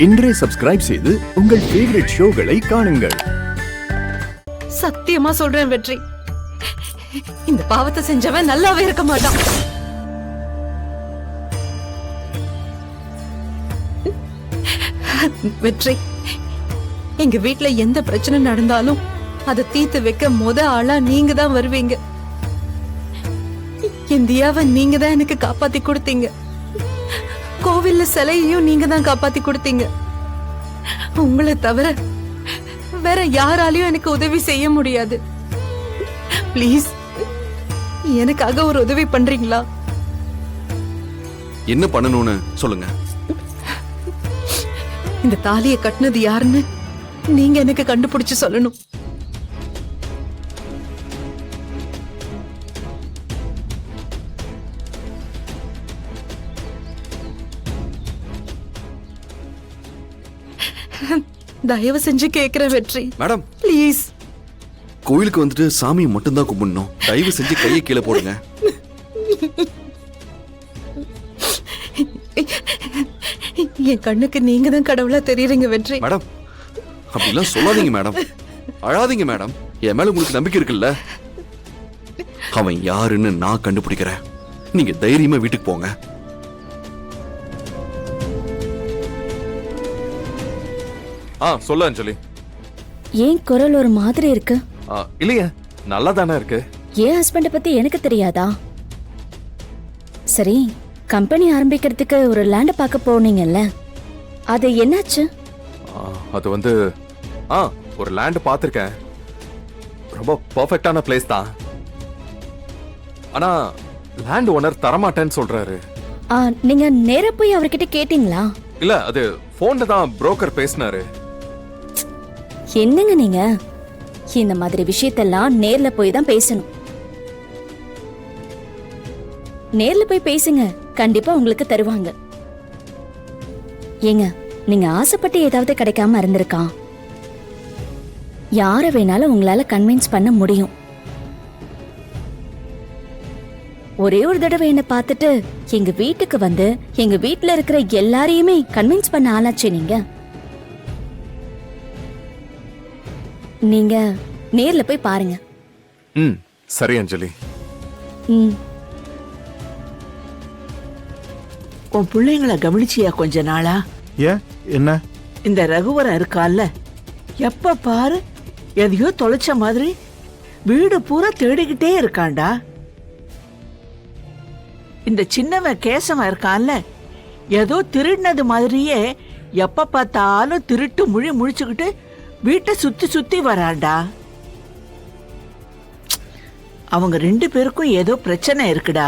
இன்றே சப்ஸ்கிரைப் செய்து உங்கள் ஃபேவரட் ஷோகளை காணுங்கள். சத்தியமா சொல்றேன் வெற்றி, இந்த பாவத்தை செஞ்சவன் நல்லாவே இருக்க மாட்டான். வெற்றி, எங்க வீட்ல எந்த பிரச்சனை நடந்தாலும் அதை தீர்த்து வைக்க ஆளா நீங்க தான் வருவீங்க. இந்தியாவை நீங்க தான் எனக்கு காப்பாத்தி கொடுத்தீங்க. கோவில்ல சிலையையும் நீங்க தான் காப்பாத்தி கொடுத்தீங்க. உங்களை தவிர வேற யாராலையும் எனக்கு உதவி செய்ய முடியாது. ப்ளீஸ் எனக்காக ஒரு உதவி பண்றீங்களா? என்ன பண்ணணும்னு சொல்லுங்க. இந்த தாலியை கட்டினது யாருன்னு நீங்க எனக்கு கண்டுபிடிச்சு சொல்லணும். தயவு செஞ்சு கேக்குறேன் வெற்றி. Madam please. கோயிலுக்கு வந்துட்டு சாமியை மட்டும்தான் கும்பிடணும். தயவு செஞ்சு கையை கீழே போடுங்க. என் கண்ணுக்கு நீங்க தான் கடவுளா தெரியுறீங்க வெற்றி. மேடம் அப்படிலாம் சொல்லாதீங்க மேடம். அழாதீங்க மேடம். என் மேல உங்களுக்கு நம்பிக்கை இருக்குல்ல? அவன் யாருன்னு நான் கண்டுபிடிக்கிறேன். நீங்க தைரியமா வீட்டுக்கு போங்க. சொல்ல அஞ்சலி. ஏன் குரல் ஒரு மாதிரி இருக்கு? இல்லையே, நல்லா தானே இருக்கு. ஏன் ஹஸ்பண்ட பத்தி எனக்கு தெரியாதா? சரி, கம்பெனி ஆரம்பிக்கிறதுக்கு ஒரு லேண்ட் பார்க்க போனீங்கல்ல, அது என்னாச்சு? அது வந்து ஒரு லேண்ட் பார்த்திருக்கேன். ரொம்ப பெர்ஃபெக்ட்டான பிளேஸ் தான். ஆனா லேண்ட் ஓனர் தரமாட்டேன்னு சொல்றாரு. நீங்க நேரா போய் அவர்கிட்ட கேட்டீங்களா? இல்ல, அது போன்ல தான் புரோக்கர் பேசினாரு. என்னங்க நீங்க இந்த மாதிரி விஷயத்தெல்லாம் நேர்ல போய் தான் பேசணும். நேர்ல போய் பேசுங்க, கண்டிப்பா உங்களுக்கு தருவாங்க. ஏங்க, நீங்க ஆசைப்பட்டு ஏதாவது கிடைக்காம இருந்திருக்கா? யார வேணாலும் உங்களால கன்வின்ஸ் பண்ண முடியும். ஒரே ஒரு தடவை என்ன பார்த்துட்டு எங்க வீட்டுக்கு வந்து எங்க வீட்டுல இருக்கிற எல்லாரையுமே கன்வின்ஸ் பண்ண ஆளாச்சு நீங்க. நீங்க நேர்ல போய் பாருங்க. சரி அஞ்சலி. உன் பிள்ளைங்களை கவனிச்சியா கொஞ்ச நாளா? ஏன் என்ன? இந்த ரகுவரன் இருக்கான்ல, எப்ப பாரு எதையோ தொலைச்ச மாதிரி வீடு பூரா தேடிக்கிட்டே இருக்கான்டா. இந்த சின்னவன் கேசவன் இருக்கான்ல, ஏதோ திருடினது மாதிரியே எப்ப பார்த்தாலும் திருட்டு முழிச்சுக்கிட்டு வீட்டை சுத்தி சுத்தி வரான்டா. அவங்க ரெண்டு பேருக்கும் ஏதோ பிரச்சனை இருக்குடா.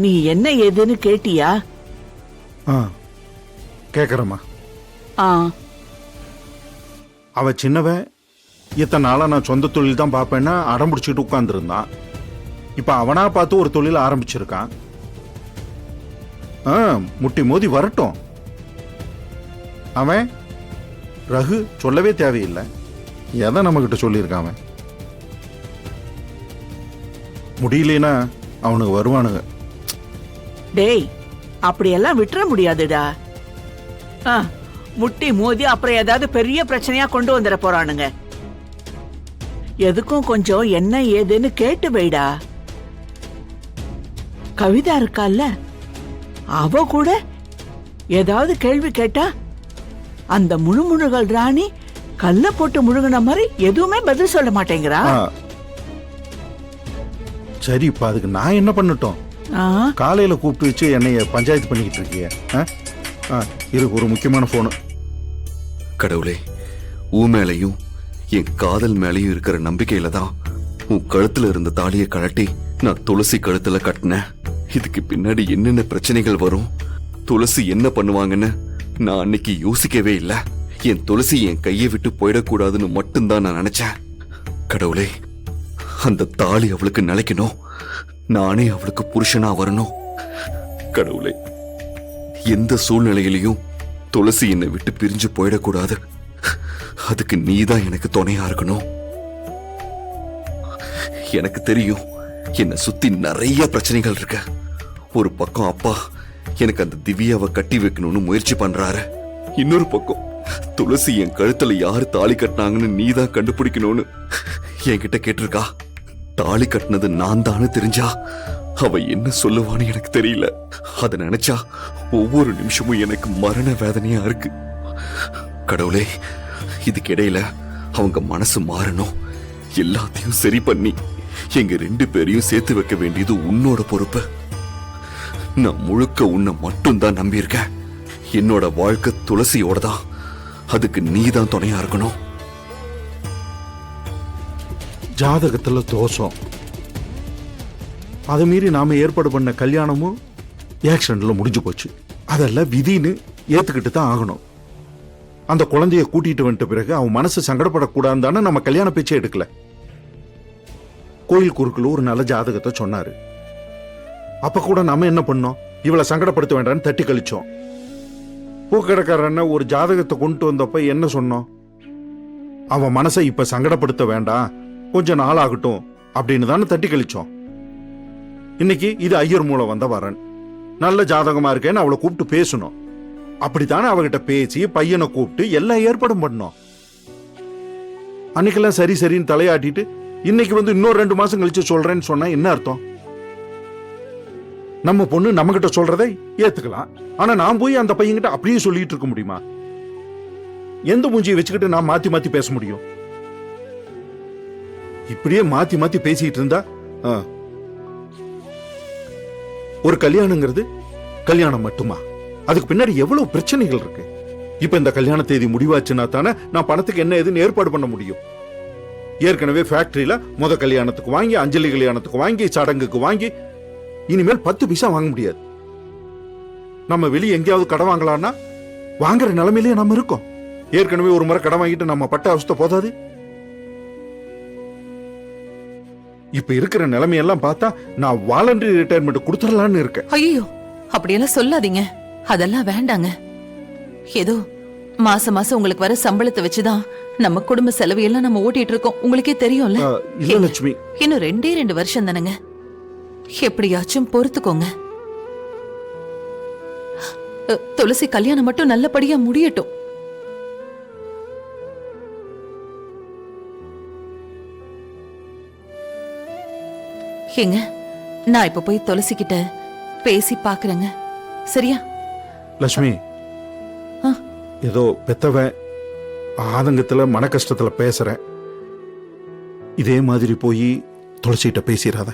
நீ என்ன ஏதுன்னு கேட்டியா? கேக்குறமா. அவ சின்னவன் இத்தனை நாளா நான் சொந்த தொழில் தான் பார்ப்பேன்னா அடம் பிடிச்சிட்டு உட்கார்ந்துருந்தான். இப்ப அவனா பார்த்து ஒரு தொழில் ஆரம்பிச்சிருக்கான். முட்டி மோதி வரட்டும். அவன் ரகு சொல்லவே தேவையில்லை. எதை நம்ம கிட்ட சொல்லியிருக்கான்? முடியலனா அவனுக்கு வருவானுங்க. டேய், அப்படியெல்லாம் விட்டுற முடியாதுடா. முட்டி மோதி அப்புறம் ஏதாவது பெரிய பிரச்சனையா கொண்டு வந்துட போறானுங்க. எதுக்கும் கொஞ்சம் என்ன ஏதுன்னு கேட்டு வைடா. கவிதா இருக்கால்ல, அவ கூட ஏதாவது கேள்வி கேட்டா அந்த முழுமுழுகள் ராணி கல்ல போட்டு முழுங்கின மாதிரி எதுவுமே பதில் சொல்ல மாட்டேங்கிறா. சரி, இப்ப அதுக்கு நான் என்ன பண்ணட்டும்? காலையில கூப்பிட்டு வச்சு என்னைய பஞ்சாயத்து பண்ணிக்கிட்டு இருக்கிய. இருக்கு ஒரு முக்கியமான போனு. கடவுளே, உன் மேலையும் என் காதல் மேலையும் இருக்கிற நம்பிக்கையில தான் உன் கழுத்துல இருந்த தாலியை கழட்டி நான் துளசி கழுத்துல கட்டினேன். இதுக்கு பின்னாடி என்னென்ன பிரச்சனைகள் வரும், துளசி என்ன பண்ணுவாங்கன்னு நான் அன்னைக்கு யோசிக்கவே இல்லை. என் துளசி என் கையை விட்டு போயிடக்கூடாதுன்னு மட்டும்தான் நான் நினைச்சேன். கடவுளே, அந்த தாலி அவளுக்கு நிலைக்கணும். நானே அவளுக்கு புருஷனா வரணும். கடவுளே, எந்த சூழ்நிலையிலையும் துளசி என்னை விட்டு பிரிஞ்சு போயிடக்கூடாது. அதுக்கு நீதான் எனக்கு துணையா இருக்கணும். எனக்கு தெரியும், என்னை சுத்தி நிறைய பிரச்சனைகள் இருக்கு. ஒரு பக்கம் அப்பா எனக்கு அந்த திவ்யாவை கட்டி வைக்கணும்னு முயற்சி பண்றாரு. இன்னொரு பக்கம் துளசி என் கழுத்துல யாரு தாலி கட்டினாங்கன்னு நீதான் கண்டுபிடிக்கணும்னு என்கிட்ட கேட்டிருக்கா. தாலி கட்டினது நான் தானே தெரிஞ்சா அவ என்ன சொல்லுவான்னு எனக்கு தெரியல. அத நினைச்சா ஒவ்வொரு நிமிஷமும் எனக்கு மரண வேதனையா இருக்கு. கடவுளே, இதுக்கிடையில அவங்க மனசு மாறணும். எல்லாத்தையும் சரி பண்ணி எங்க 2 பேரையும் சேர்த்து வைக்க வேண்டியது உன்னோட பொறுப்பு. நான் முழுக்க உன்னை மட்டும் தான் நம்பியிருக்கேன். என்னோட வாழ்க்கை துளசியோட தான். அதுக்கு நீ தான் துணையா இருக்கணும். ஜாதகத்துல தோஷம். அதை மீறி நாம ஏற்பாடு பண்ண கல்யாணமும் ஆக்சிடென்ட்ல முடிஞ்சு போச்சு. அதெல்லாம் விதின்னு ஏத்துக்கிட்டு தான் ஆகணும். அந்த குழந்தைய கூட்டிட்டு வந்துட்ட பிறகு அவன் மனசு சங்கடப்படக்கூடாதுன்னு நம்ம கல்யாண பேச்சே எடுக்கல. கோயில் குறுக்குள்ள ஒரு நல்ல ஜாதகத்தை சொன்னாரு. அப்ப கூட நாம என்ன பண்ணோம்? இவளை சங்கடப்படுத்த வேண்டாம்னு தட்டி கழிச்சோம். பூக்கடைக்காரன் ஒரு ஜாதகத்தை கொண்டு வந்தப்ப என்ன சொன்னோம்? அவன் மனசை இப்ப சங்கடப்படுத்த வேண்டாம், கொஞ்சம் நாள் ஆகட்டும் அப்படின்னு தானே தட்டி கழிச்சோம். இன்னைக்கு இது ஐயர் மூலம் வந்த வரன். நல்ல ஜாதகமா இருக்கேன்னு அவளை கூப்பிட்டு பேசணும். அப்படித்தானே அவகிட்ட பேசி பையனை கூப்பிட்டு எல்லா ஏற்பாடும் பண்ணோம். அன்னைக்கெல்லாம் சரி சரின்னு தலையாட்டிட்டு இன்னைக்கு வந்து இன்னொரு 2 மாசம் கழிச்சு சொல்றேன்னு சொன்னா என்ன அர்த்தம்? நம்ம பொண்ணு நம்ம கிட்ட சொல்றதை ஏத்துக்கலாம். ஆனா நான் போய் அந்த பையன்கிட்ட அப்படியே சொல்லிட்டு இருக்க முடியுமா? எந்த மூஞ்சியை வச்சுக்கிட்டு நான் மாத்தி மாத்தி பேச முடியும்? இப்படியே மாத்தி மாத்தி பேசிட்டு இருந்தா ஒரு கல்யாணங்கிறது கல்யாணம் மட்டுமா? அதுக்கு பின்னாடி எவ்வளவு பிரச்சனைகள் இருக்கு. இப்ப இந்த கல்யாண தேதி முடிவாச்சுன்னா தானே நான் பணத்துக்கு என்ன ஏதுன்னு ஏற்பாடு பண்ண முடியும். ஏற்கனவே ஃபேக்டரியில கல்யாணத்துக்கு வாங்கி, அஞ்சலி கல்யாணத்துக்கு வாங்கி, சடங்குக்கு வாங்கி, இனிமேல் 10 பைசா வாங்க முடியாது. நம்ம வெளியே எங்கேயாவது கடன் வாங்கலாம்னா வாங்குற நிலைமையிலேயே நம்ம இருக்கோம். ஏற்கனவே ஒரு முறை கடன் வாங்கிட்டு நம்ம பட்ட அவஸ்தை போதாது. இப்ப இருக்கிற நிலைமையெல்லாம் பார்த்தா நான் வாலண்டரி ரிட்டையர்மெண்ட் கொடுத்துடலான்னு இருக்கேன். ஐயோ, அப்படியெல்லாம் சொல்லாதீங்க. அதெல்லாம் வேண்டாங்க. ஏதோ மாசம் மாசம் உங்களுக்கு வர சம்பளத்தை வச்சுதான் நம்ம குடும்ப செலவையெல்லாம் நம்ம ஓட்டிட்டு இருக்கோம். உங்களுக்கே தெரியும்ல. இல்ல லட்சுமி, இன்னும் 2 வருஷம் தானங்க. எப்படியாச்சும் பொறுத்துக்கோங்க. துளசி கல்யாணம் மட்டும் நல்லபடியா முடியட்டும். ஏங்க, நான் இப்ப போய் துளசி கிட்ட பேசி பாக்குறேங்க. சரியா? லட்சுமி, ஏதோ பெத்தவன் ஆதங்கத்துல மன கஷ்டத்துல பேசுறேன். இதே மாதிரி போய் துளசிட்ட பேசிடாத.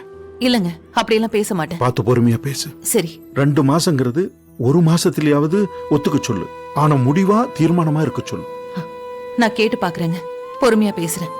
இல்லங்க, அப்படியெல்லாம் பேச மாட்டேன். பார்த்து பொறுமையா பேசு. சரி. 2 மாசங்கிறது 1 மாசத்திலேயாவது ஒத்துக்க சொல்லு. ஆனா முடிவா தீர்மானமா இருக்க சொல்லு. நான் கேட்டு பாக்குறேங்க. பொறுமையா பேசுறேன்.